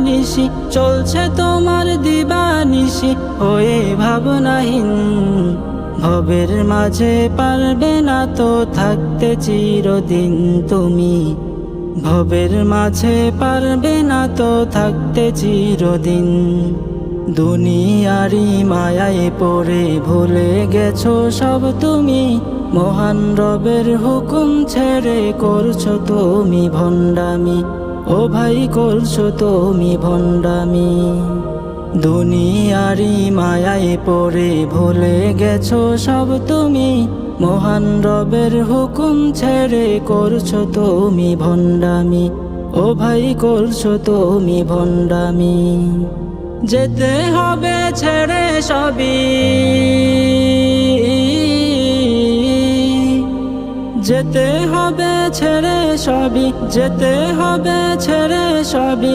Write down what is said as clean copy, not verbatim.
নিশি চলছে তোমার দিবানিশি হয়ে ভাবনাহীন। ভবের মাঝে পারবে না তো থাকতে চিরদিন তুমি, ভবের মাঝে পারবে না তো থাকতে চিরদিন। দুনিয়ারি মায়ায় পড়ে ভুলে গেছো সব তুমি, মহান রবের হুকুম ছেড়ে করছো তুমি ভণ্ডামি, ও ভাই করছো তুমি ভণ্ডামি। দুনিয়ারি মায়ায় পড়ে ভুলে গেছো সব তুমি, মহান রবের হুকুম ছেড়ে করছো তুমি ভণ্ডামি, ও ভাই করছো তুমি ভণ্ডামি। যেতে হবে ছেড়ে সবই, যেতে হবে ছেড়ে সবই, যেতে হবে ছেড়ে সবই।